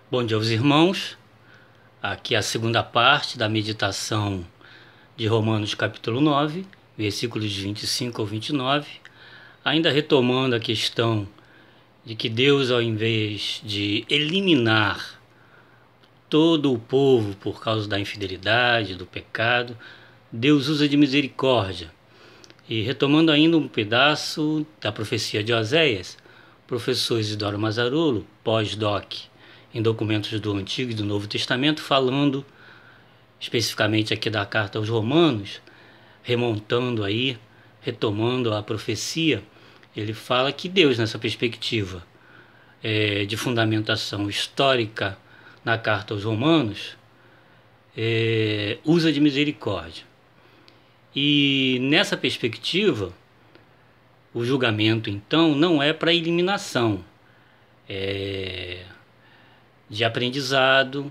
Bom dia aos irmãos, aqui é a segunda parte da meditação de Romanos capítulo 9, versículos 25 ao 29, ainda retomando a questão de que Deus, ao invés de eliminar todo o povo por causa da infidelidade, do pecado, Deus usa de misericórdia. E retomando ainda um pedaço da profecia de Oséias, o professor Isidoro Mazzarulo, pós-doc em documentos do Antigo e do Novo Testamento, falando especificamente aqui da carta aos Romanos, remontando aí, retomando a profecia, ele fala que Deus, nessa perspectiva de fundamentação histórica na carta aos Romanos, usa de misericórdia. E nessa perspectiva, o julgamento, então, não é para eliminação, é de aprendizado,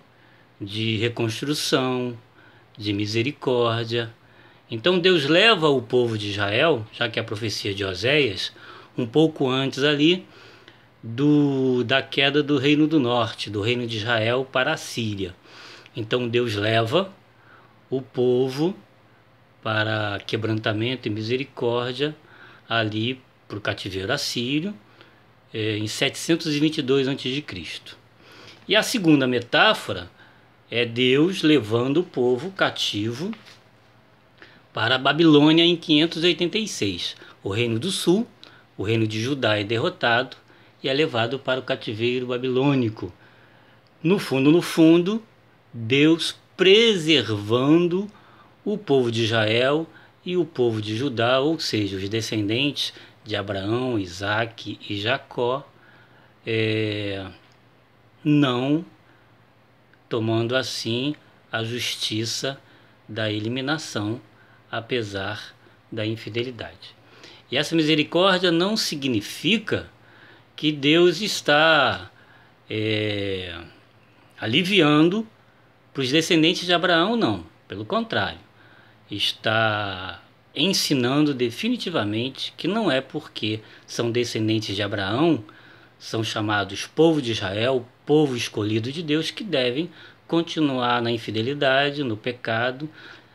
de reconstrução, de misericórdia. Então Deus leva o povo de Israel, já que é a profecia de Oséias, um pouco antes ali da queda do Reino do Norte, do Reino de Israel para a Síria. Então Deus leva o povo para quebrantamento e misericórdia ali para o cativeiro assírio, em 722 a.C. E a segunda metáfora é Deus levando o povo cativo para a Babilônia em 586. O reino do sul, o reino de Judá, é derrotado e é levado para o cativeiro babilônico. No fundo, Deus preservando o povo de Israel e o povo de Judá, ou seja, os descendentes de Abraão, Isaque e Jacó, não tomando assim a justiça da eliminação, apesar da infidelidade. E essa misericórdia não significa que Deus está aliviando para os descendentes de Abraão, não. Pelo contrário, está ensinando definitivamente que não é porque são descendentes de Abraão, são chamados povo de Israel, povo escolhido de Deus, que devem continuar na infidelidade, no pecado,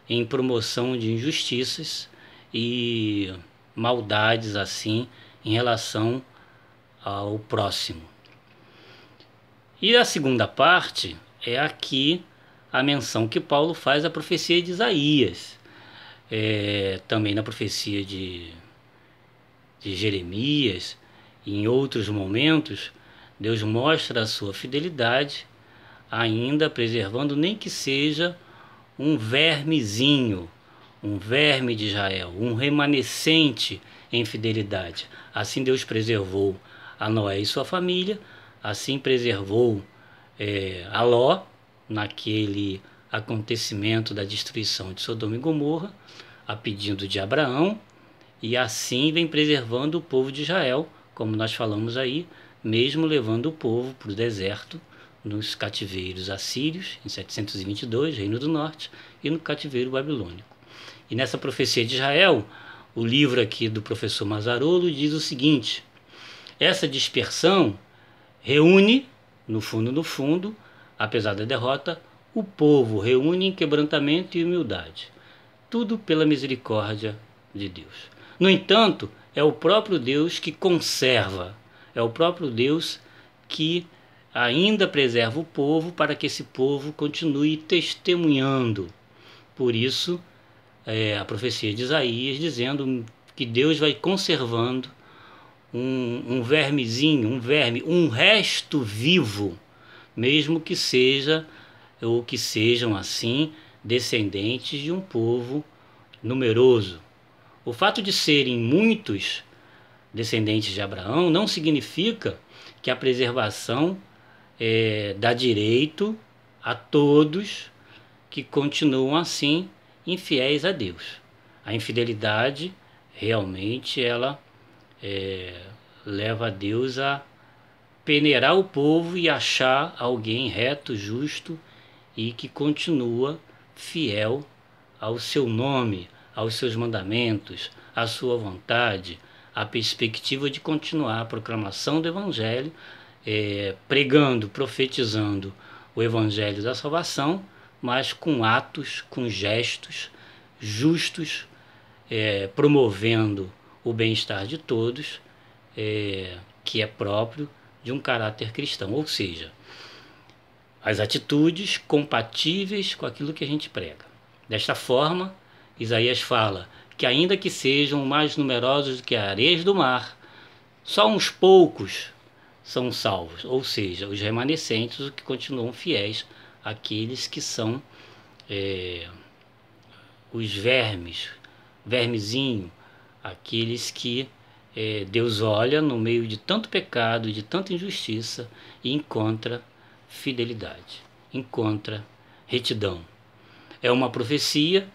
em promoção de injustiças e maldades assim em relação ao próximo. E a segunda parte é aqui a menção que Paulo faz à profecia de Isaías, também na profecia de Jeremias. Em outros momentos, Deus mostra a sua fidelidade, ainda preservando nem que seja um vermezinho, um verme de Israel, um remanescente em fidelidade. Assim Deus preservou a Noé e sua família, assim preservou a Ló, naquele acontecimento da destruição de Sodoma e Gomorra, a pedido de Abraão, e assim vem preservando o povo de Israel, como nós falamos aí, mesmo levando o povo para o deserto, nos cativeiros assírios, em 722, Reino do Norte, e no cativeiro babilônico. E nessa profecia de Israel, o livro aqui do professor Mazzarulo diz o seguinte: essa dispersão reúne, no fundo, apesar da derrota, o povo reúne em quebrantamento e humildade. Tudo pela misericórdia de Deus. No entanto, é o próprio Deus que conserva, é o próprio Deus que ainda preserva o povo para que esse povo continue testemunhando. Por isso, a profecia de Isaías dizendo que Deus vai conservando um vermezinho, um resto vivo, mesmo que seja ou que sejam assim descendentes de um povo numeroso. O fato de serem muitos descendentes de Abraão não significa que a preservação dá direito a todos que continuam assim infiéis a Deus. A infidelidade realmente ela leva a Deus a peneirar o povo e achar alguém reto, justo e que continua fiel ao seu nome, aos seus mandamentos, à sua vontade, à perspectiva de continuar a proclamação do Evangelho pregando, profetizando o Evangelho da salvação, mas com atos, com gestos justos, promovendo o bem-estar de todos, que é próprio de um caráter cristão, ou seja, as atitudes compatíveis com aquilo que a gente prega. Desta forma, Isaías fala que ainda que sejam mais numerosos do que as areias do mar, só uns poucos são salvos, ou seja, os remanescentes, os que continuam fiéis, aqueles que são os vermezinho, aqueles que Deus olha no meio de tanto pecado, de tanta injustiça, e encontra fidelidade, encontra retidão. É uma profecia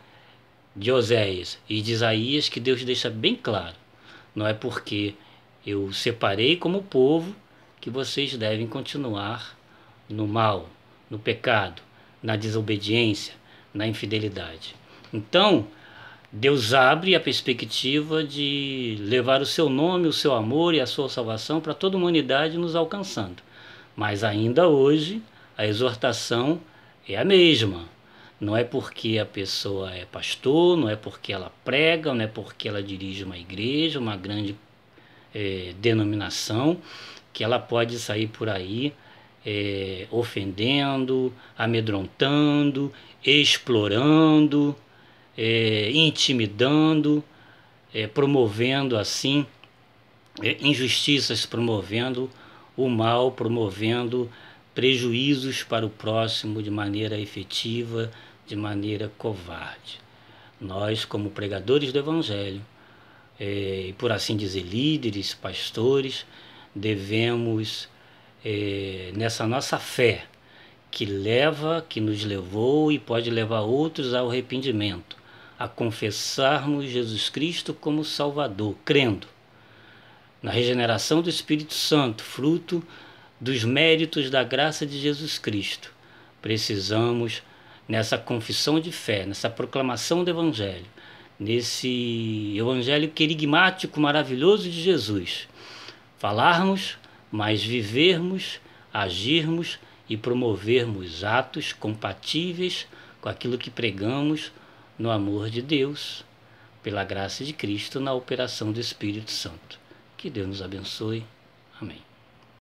de Oséias e de Isaías que Deus deixa bem claro. Não é porque eu separei como povo que vocês devem continuar no mal, no pecado, na desobediência, na infidelidade. Então, Deus abre a perspectiva de levar o seu nome, o seu amor e a sua salvação para toda a humanidade, nos alcançando. Mas ainda hoje, a exortação é a mesma. Não é porque a pessoa é pastor, não é porque ela prega, não é porque ela dirige uma igreja, uma grande denominação, que ela pode sair por aí ofendendo, amedrontando, explorando, intimidando, promovendo assim injustiças, promovendo o mal, promovendo prejuízos para o próximo de maneira efetiva, de maneira covarde. Nós, como pregadores do Evangelho, e por assim dizer, líderes, pastores, devemos, nessa nossa fé, que nos levou e pode levar outros ao arrependimento, a confessarmos Jesus Cristo como Salvador, crendo na regeneração do Espírito Santo, fruto dos méritos da graça de Jesus Cristo. Precisamos, nessa confissão de fé, nessa proclamação do Evangelho, nesse Evangelho querigmático, maravilhoso de Jesus, falarmos, mas vivermos, agirmos e promovermos atos compatíveis com aquilo que pregamos no amor de Deus, pela graça de Cristo, na operação do Espírito Santo. Que Deus nos abençoe. Amém.